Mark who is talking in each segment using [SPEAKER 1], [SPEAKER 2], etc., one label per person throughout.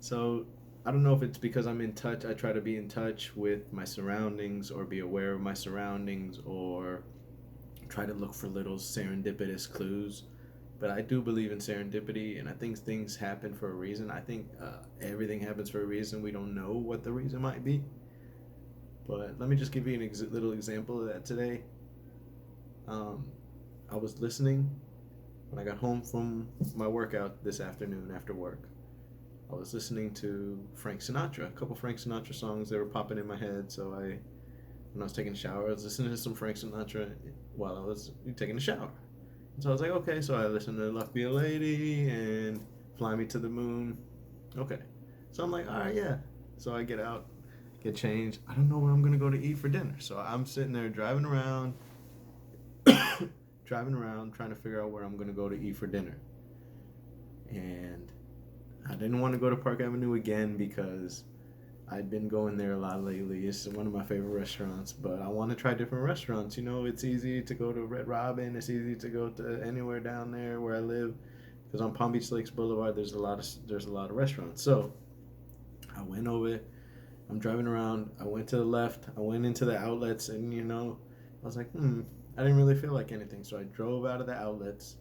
[SPEAKER 1] So I don't know if it's because I'm in touch. I try to be in touch with my surroundings or be aware of my surroundings or try to look for little serendipitous clues. But I do believe in serendipity, and I think things happen for a reason. I think everything happens for a reason. We don't know what the reason might be. But let me just give you a little example of that today. Um, I was listening when I got home from my workout this afternoon after work. I was listening to Frank Sinatra, a couple Frank Sinatra songs that were popping in my head. So when I was taking a shower, I was listening to some Frank Sinatra while I was taking a shower. And so I was like, okay, so I listened to Luck Be a Lady and Fly Me to the Moon. Okay. So I'm like, all right, yeah. So I get out, get changed. I don't know where I'm going to go to eat for dinner. So I'm sitting there driving around, trying to figure out where I'm going to go to eat for dinner. And I didn't want to go to Park Avenue again because I'd been going there a lot lately. It's one of my favorite restaurants, but I want to try different restaurants. You know, it's easy to go to Red Robin. It's easy to go to anywhere down there where I live, because on Palm Beach Lakes Boulevard, there's a lot of restaurants. So I went over. I'm driving around. I went to the left. I went into the outlets, and I was like, I didn't really feel like anything. So I drove out of the outlets,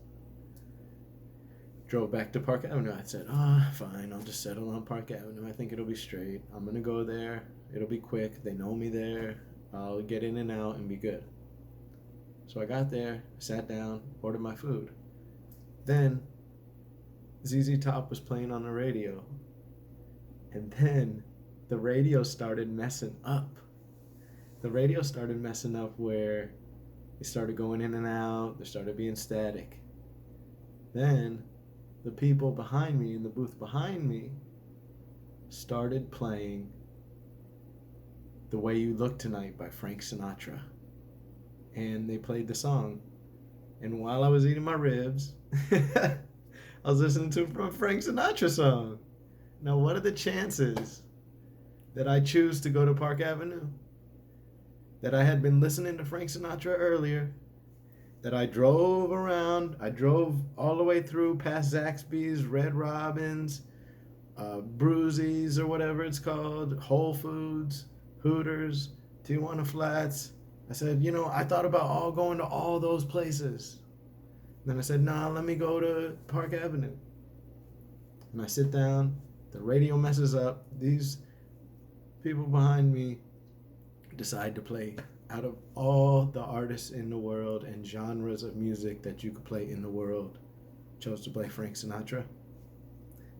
[SPEAKER 1] drove back to Park Avenue. I said, fine, I'll just settle on Park Avenue. I think it'll be straight. I'm going to go there. It'll be quick. They know me there. I'll get in and out and be good. So I got there, sat down, ordered my food. Then ZZ Top was playing on the radio. And then the radio started messing up. The radio started messing up where it started going in and out. There started being static. Then the people behind me in the booth behind me started playing The Way You Look Tonight by Frank Sinatra. And they played the song. And while I was eating my ribs, I was listening to a Frank Sinatra song. Now, what are the chances that I choose to go to Park Avenue? That I had been listening to Frank Sinatra earlier, that I drove around. I drove all the way through past Zaxby's, Red Robin's, Bruises or whatever it's called, Whole Foods, Hooters, Tijuana Flats. I said, I thought about going to all those places. Then I said, nah, let me go to Park Avenue. And I sit down. The radio messes up. These people behind me decide to play, out of all the artists in the world and genres of music that you could play in the world, chose to play Frank Sinatra.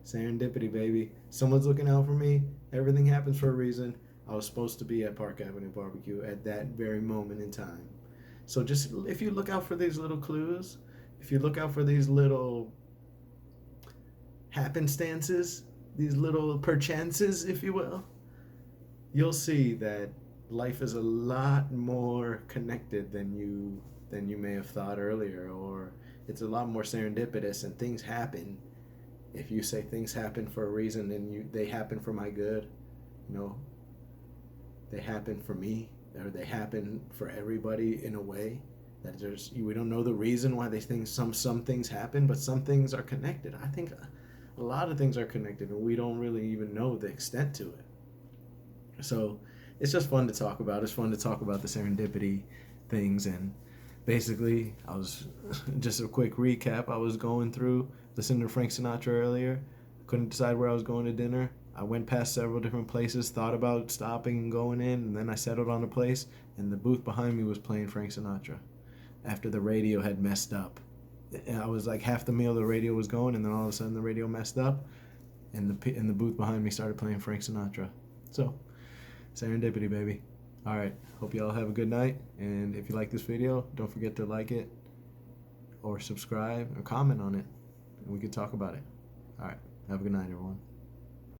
[SPEAKER 1] Serendipity, baby. Someone's looking out for me. Everything happens for a reason. I was supposed to be at Park Avenue Barbecue at that very moment in time. So just, if you look out for these little clues, if you look out for these little happenstances, these little perchances, if you will, you'll see that life is a lot more connected than you may have thought earlier, or it's a lot more serendipitous, and things happen. If you say things happen for a reason, and they happen for my good, they happen for me, or they happen for everybody in a way that we don't know the reason why these things, some things happen, but some things are connected. I think a lot of things are connected, and we don't really even know the extent to it. So it's just fun to talk about. It's fun to talk about the serendipity things. And basically, just a quick recap. I was going through, listening to Frank Sinatra earlier. Couldn't decide where I was going to dinner. I went past several different places, thought about stopping and going in, and then I settled on a place, and the booth behind me was playing Frank Sinatra after the radio had messed up. I was like, half the meal the radio was going, and then all of a sudden the radio messed up, and the booth behind me started playing Frank Sinatra. So, serendipity, baby. All right, hope y'all have a good night, and if you like this video, don't forget to like it or subscribe or comment on it, and we can talk about it. All right, have a good night, everyone.